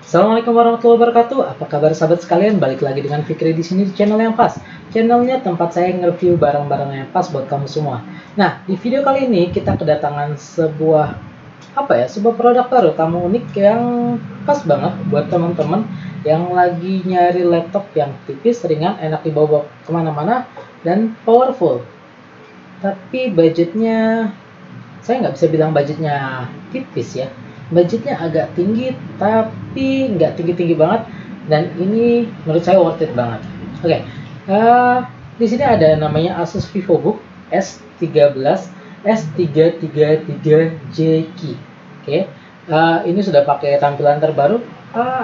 Assalamualaikum warahmatullahi wabarakatuh. Apa kabar sahabat sekalian? Balik lagi dengan Fikri di sini di channel yang pas. Channelnya tempat saya nge-review barang-barang yang pas buat kamu semua. Nah, di video kali ini kita kedatangan sebuah sebuah produk baru, kamu unik yang pas banget buat teman-teman yang lagi nyari laptop yang tipis, ringan, enak dibawa kemana-mana, dan powerful. Tapi budgetnya, saya nggak bisa bilang budgetnya tipis ya. Budgetnya agak tinggi, tapi nggak tinggi-tinggi banget, dan ini menurut saya worth it banget. Oke, di sini ada namanya Asus VivoBook S13 S333JQ. Oke, ini sudah pakai tampilan terbaru.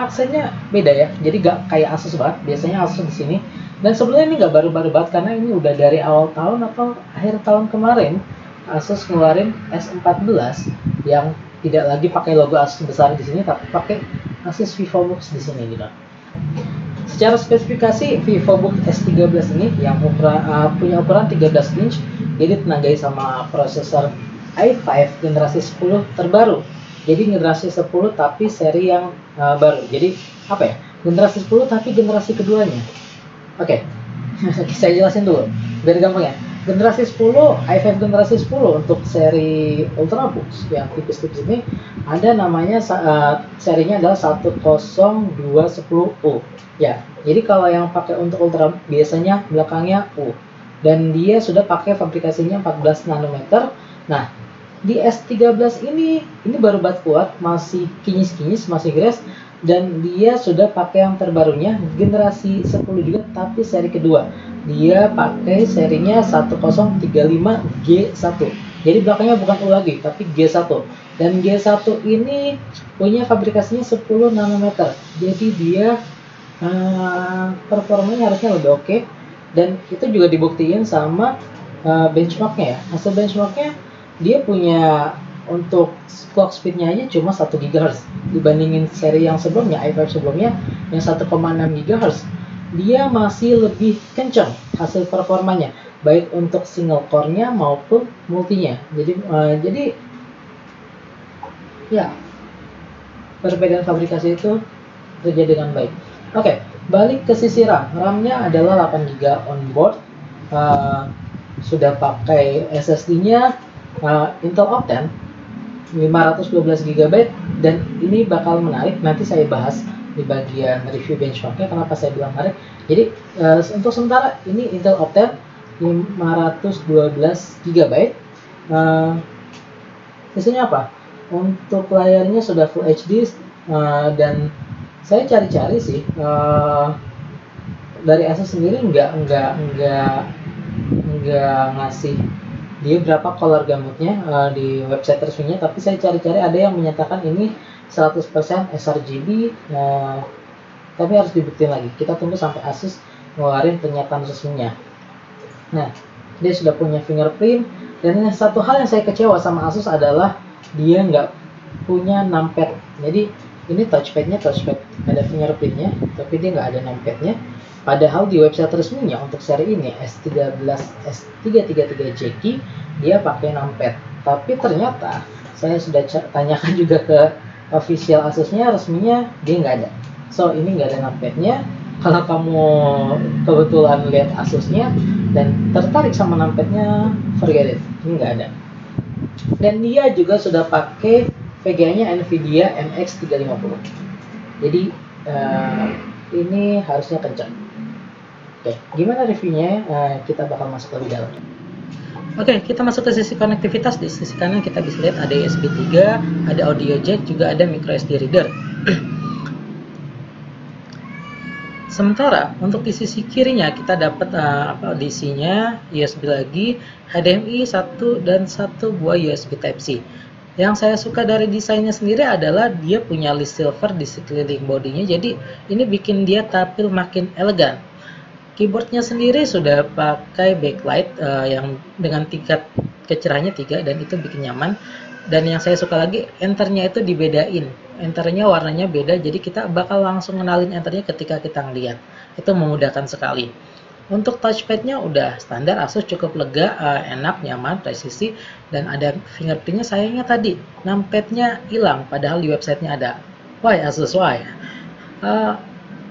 Aksennya beda ya, jadi nggak kayak Asus banget. Biasanya Asus di sini. Dan sebelumnya ini nggak baru-baru banget, karena ini udah dari awal tahun atau akhir tahun kemarin Asus ngeluarin S14 yang tidak lagi pakai logo Asus besar di sini, tapi pakai Asus VivoBook di sini gitu. Secara spesifikasi VivoBook S13 ini yang punya ukuran 13 inch, jadi tenagai sama prosesor i5 generasi 10 terbaru. Jadi generasi 10 tapi seri yang baru. Jadi generasi 10 tapi generasi keduanya. Oke. Saya jelasin dulu biar gampang ya. Generasi 10, i5 generasi 10 untuk seri Ultrabooks yang tipis-tipis ini ada namanya, serinya adalah 10210U ya. Jadi kalau yang pakai untuk Ultra biasanya belakangnya U, dan dia sudah pakai fabrikasinya 14 nanometer. Nah, di S13 ini baru banget kuat, masih kinyis-kinyis, masih gres, dan dia sudah pakai yang terbarunya generasi 10 juga, tapi seri kedua. Dia pakai serinya 1035G1. Jadi belakangnya bukan U lagi, tapi G1. Dan G1 ini punya fabrikasinya 10 nanometer. Jadi dia performanya harusnya lebih oke. Dan itu juga dibuktiin sama benchmarknya ya. Hasil benchmarknya dia punya untuk clock speednya aja cuma 1 GHz dibandingin seri yang sebelumnya, i5 sebelumnya yang 1,6 GHz. Dia masih lebih kencang hasil performanya, baik untuk single core-nya maupun multinya. Jadi ya, perbedaan fabrikasi itu terjadi dengan baik. Oke, balik ke sisi RAM. RAM-nya adalah 8 GB onboard. Sudah pakai SSD-nya Intel Optane 512 GB, dan ini bakal menarik, nanti saya bahas di bagian review benchmarknya kenapa saya bilang menarik. Jadi untuk sementara ini Intel Optane 512 GB. Sisanya apa? Untuk layarnya sudah Full HD, dan saya cari-cari sih dari Asus sendiri nggak ngasih dia berapa color gamutnya di website resminya, tapi saya cari-cari ada yang menyatakan ini 100% sRGB, tapi harus dibuktiin lagi. Kita tunggu sampai Asus ngeluarin pernyataan resminya. Nah, dia sudah punya fingerprint, dan satu hal yang saya kecewa sama Asus adalah dia nggak punya numpad. Jadi ini touchpad ada fingerprintnya, tapi dia nggak ada numpadnya. Padahal di website resminya untuk seri ini S13 S333JQ dia pakai numpad. Tapi ternyata saya sudah tanyakan juga ke official Asusnya, resminya dia nggak ada. So ini nggak ada numpadnya. Kalau kamu kebetulan lihat Asusnya dan tertarik sama numpadnya, forget it, ini nggak ada. Dan dia juga sudah pakai VGA-nya NVIDIA MX 350. Jadi ini harusnya kencang. Oke, gimana reviewnya? Kita bakal masuk lebih dalam. Oke, kita masuk ke sisi konektivitas. Di sisi kanan kita bisa lihat ada USB 3, ada audio jack, juga ada micro SD reader. Sementara untuk di sisi kirinya kita dapat DC-nya, USB lagi, HDMI 1 dan 1 buah USB Type-C. Yang saya suka dari desainnya sendiri adalah dia punya list silver di sekeliling bodinya, jadi ini bikin dia tampil makin elegan. Keyboardnya sendiri sudah pakai backlight yang dengan tingkat kecerahannya 3, dan itu bikin nyaman. Dan yang saya suka lagi, enternya itu dibedain. Enternya warnanya beda, jadi kita bakal langsung kenalin enternya ketika kita ngeliat. Itu memudahkan sekali. Untuk touchpadnya udah standar, Asus cukup lega, enak, nyaman, presisi, dan ada fingerprintnya. Sayangnya tadi numpadnya hilang, padahal di websitenya ada. Why Asus why? Uh,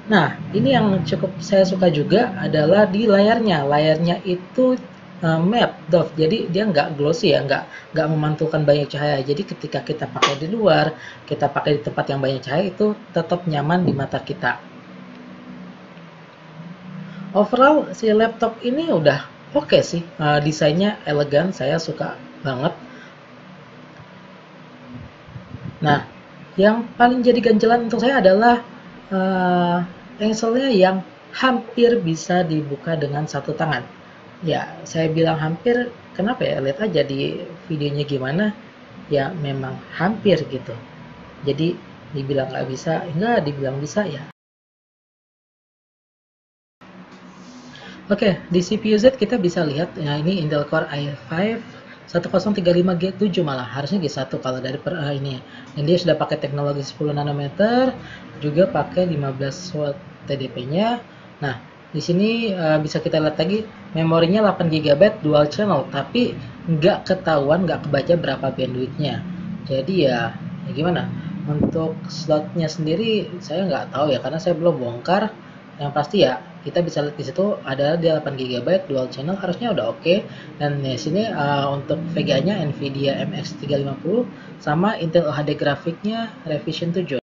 Nah, ini yang cukup saya suka juga adalah di layarnya. Layarnya itu matte doff, jadi dia nggak glossy ya, nggak memantulkan banyak cahaya. Jadi ketika kita pakai di luar, kita pakai di tempat yang banyak cahaya itu tetap nyaman di mata kita. Overall si laptop ini udah oke sih, desainnya elegan, saya suka banget. Nah, yang paling jadi ganjalan untuk saya adalah penselnya yang hampir bisa dibuka dengan satu tangan. Ya, saya bilang hampir, kenapa ya? Lihat aja di videonya gimana. Ya, memang hampir gitu. Jadi, dibilang nggak bisa, enggak, dibilang bisa ya. Oke, di CPU Z kita bisa lihat, ya ini Intel Core i5 1035G7 malah, harusnya G1 kalau dari ini. Dan dia sudah pakai teknologi 10 nanometer, juga pakai 15 watt TDP-nya. Nah, di sini bisa kita lihat lagi, memorinya 8 GB dual channel, tapi nggak ketahuan, nggak kebaca berapa bandwidth-nya. Jadi ya gimana? Untuk slotnya sendiri saya nggak tahu ya, karena saya belum bongkar. Yang pasti ya kita bisa lihat di situ ada di 8 GB dual channel, harusnya udah oke. Dan di sini untuk VGA-nya Nvidia MX 350 sama Intel HD grafiknya Revision 7.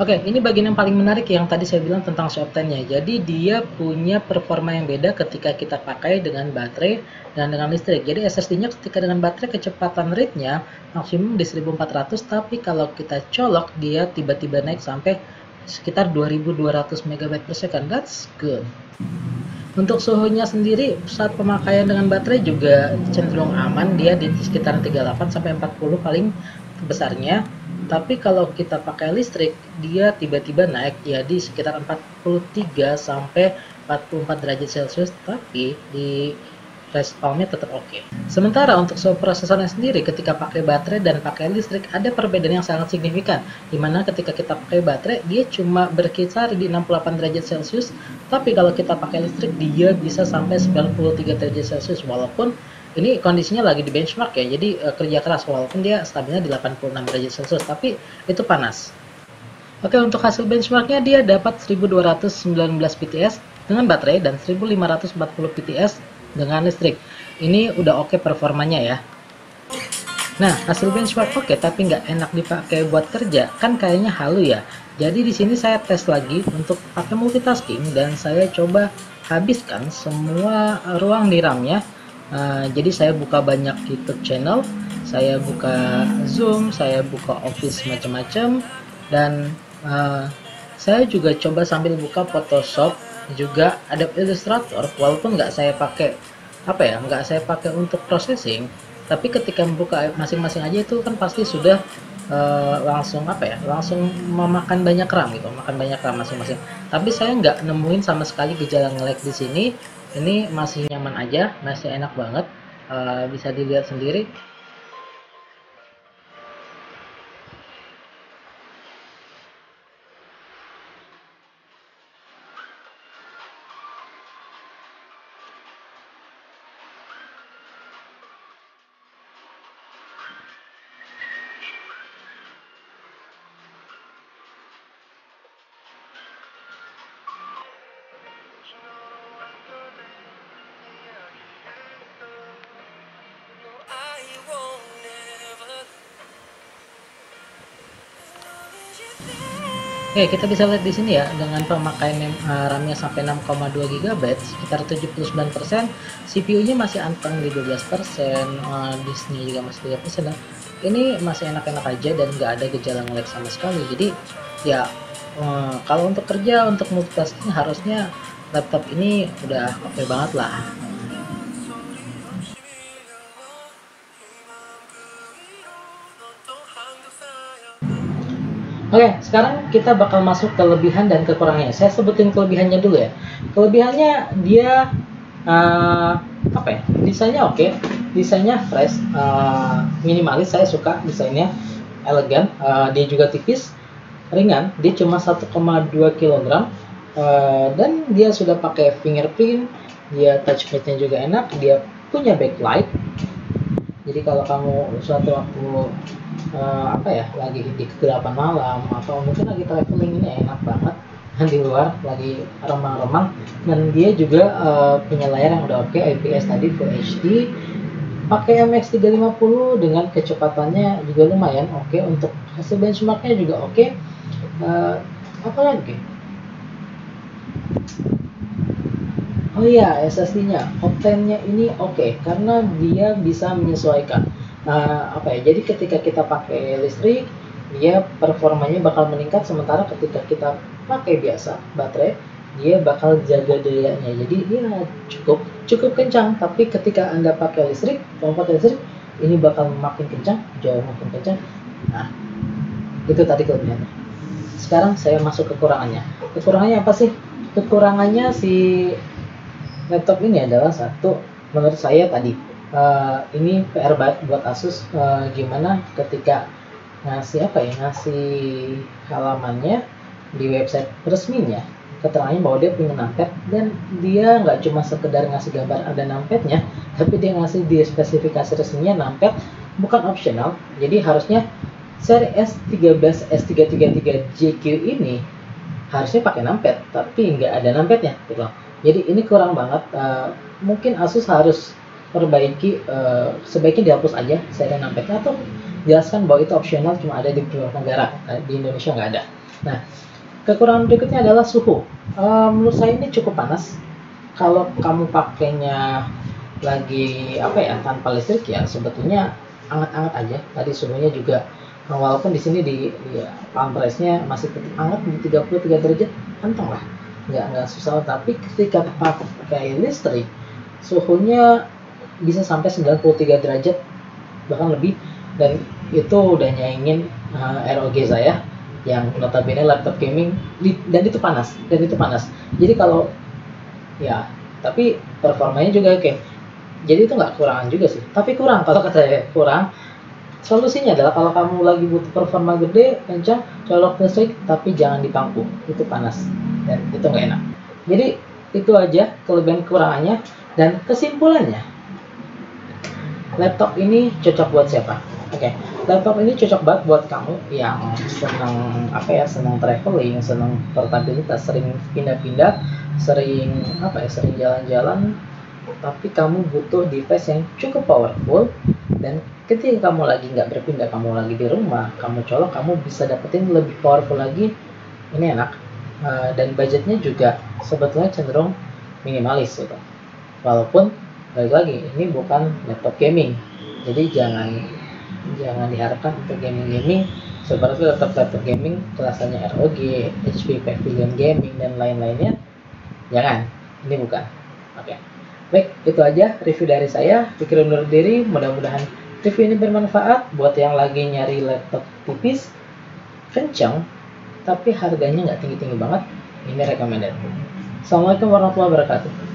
Oke, ini bagian yang paling menarik yang tadi saya bilang tentang Shop10-nya. Jadi dia punya performa yang beda ketika kita pakai dengan baterai dan dengan listrik. Jadi SSD-nya ketika dengan baterai kecepatan read-nya maksimum di 1400, tapi kalau kita colok dia tiba-tiba naik sampai sekitar 2200 MB per second. That's good. Untuk suhunya sendiri saat pemakaian dengan baterai juga cenderung aman, dia di sekitar 38 sampai 40 paling besarnya. Tapi kalau kita pakai listrik, dia tiba-tiba naik ya di sekitar 43 sampai 44 derajat Celcius, tapi di respawnnya tetap oke. Sementara untuk prosesornya sendiri, ketika pakai baterai dan pakai listrik ada perbedaan yang sangat signifikan, dimana ketika kita pakai baterai dia cuma berkisar di 68 derajat Celcius, tapi kalau kita pakai listrik dia bisa sampai 93 derajat Celcius, walaupun ini kondisinya lagi di benchmark ya, jadi kerja keras, walaupun dia stabilnya di 86 derajat Celcius, tapi itu panas. Oke, untuk hasil benchmarknya dia dapat 1219 PTS dengan baterai dan 1540 PTS dengan listrik. Ini udah oke performanya ya. Nah, hasil benchmark oke, tapi nggak enak dipakai buat kerja, kan kayaknya halu ya. Jadi di sini saya tes lagi untuk pakai multitasking dan saya coba habiskan semua ruang di RAM-nya. Jadi saya buka banyak YouTube channel, saya buka Zoom, saya buka Office macam-macam, dan saya juga coba sambil buka Photoshop, juga Adobe Illustrator, walaupun nggak saya pakai nggak saya pakai untuk processing, tapi ketika membuka masing-masing aja itu kan pasti sudah langsung langsung memakan banyak RAM gitu, makan banyak RAM masing-masing. Tapi saya nggak nemuin sama sekali gejala nge-lag di sini. Ini masih nyaman aja, masih enak banget, bisa dilihat sendiri. Oke, kita bisa lihat di sini ya, dengan pemakaian RAM-nya sampai 6,2 GB, sekitar 79%, CPU-nya masih anteng di 12%, disknya juga masih 3%. Dan ini masih enak-enak aja dan nggak ada gejala nge-lag sama sekali. Jadi ya kalau untuk kerja, untuk multitasking harusnya laptop ini udah oke banget lah. Oke, sekarang kita bakal masuk kelebihan dan kekurangannya. Saya sebutin kelebihannya dulu ya. Kelebihannya dia desainnya oke, desainnya fresh, minimalis. Saya suka desainnya, elegan. Dia juga tipis, ringan. Dia cuma 1,2 kg, dan dia sudah pakai fingerprint. Dia touchpadnya juga enak. Dia punya backlight. Jadi kalau kamu suatu waktu lagi di kegelapan malam atau mungkin lagi traveling, ini enak banget di luar lagi remang-remang. Dan dia juga punya layar yang udah oke, IPS tadi Full HD, pakai MX 350 dengan kecepatannya juga lumayan oke, untuk hasil benchmarknya juga oke. Apa lagi? Oh iya, SSD-nya, Optane-nya ini oke, karena dia bisa menyesuaikan. Jadi ketika kita pakai listrik, dia performanya bakal meningkat, sementara ketika kita pakai biasa baterai, dia bakal jaga dayanya. Jadi dia cukup kencang, tapi ketika Anda pakai listrik, ini bakal makin kencang, jauh makin kencang. Nah, itu tadi kelebihannya. Sekarang saya masuk kekurangannya. Kekurangannya apa sih? Kekurangannya si laptop ini adalah satu, menurut saya tadi ini PR banget buat Asus, gimana ketika ngasih halamannya di website resminya, keterangannya bahwa dia punya numpad, dan dia nggak cuma sekedar ngasih gambar ada numpadnya, tapi dia ngasih di spesifikasi resminya numpad bukan optional. Jadi harusnya seri S13 S333JQ ini harusnya pakai numpad, tapi nggak ada numpadnya gitu. Jadi ini kurang banget. Mungkin Asus harus perbaiki, sebaiknya dihapus aja seri numpadnya, atau jelaskan bahwa itu optional, cuma ada di beberapa negara, di Indonesia nggak ada. Nah, kekurangan berikutnya adalah suhu. Menurut saya ini cukup panas. Kalau kamu pakainya lagi tanpa listrik, ya sebetulnya hangat-hangat aja. Tadi suhunya juga, walaupun di sini di palm press-nya masih tetap hangat di 33 derajat, anteng lah, nggak susah. Tapi ketika pakai listrik, suhunya bisa sampai 93 derajat bahkan lebih, dan itu udah nyaingin ROG saya yang notabene laptop gaming, dan itu panas. Jadi kalau tapi performanya juga oke. Jadi itu nggak kekurangan juga sih, tapi kurang. Kalau kata saya kurang, solusinya adalah kalau kamu lagi butuh performa gede, kencang, colok listrik, tapi jangan di pangku, itu panas dan itu nggak enak. Jadi itu aja kelebihan kekurangannya. Dan kesimpulannya, laptop ini cocok buat siapa? Laptop ini cocok banget buat kamu yang senang traveling, senang portabilitas, sering pindah-pindah, sering jalan-jalan, tapi kamu butuh device yang cukup powerful. Dan ketika kamu lagi nggak berpindah, kamu lagi di rumah, kamu colok, kamu bisa dapetin lebih powerful lagi. Ini enak. Dan budgetnya juga sebetulnya cenderung minimalis gitu. Walaupun balik lagi, ini bukan laptop gaming, jadi jangan diharapkan untuk gaming seperti laptop gaming kelasannya ROG, HP Pavilion Gaming dan lain-lainnya. Jangan, ini bukan. Baik, itu aja review dari saya. Pikir undur diri, mudah-mudahan review ini bermanfaat buat yang lagi nyari laptop tipis, kencang, tapi harganya nggak tinggi-tinggi banget. Ini recommended. Assalamualaikum warahmatullahi wabarakatuh.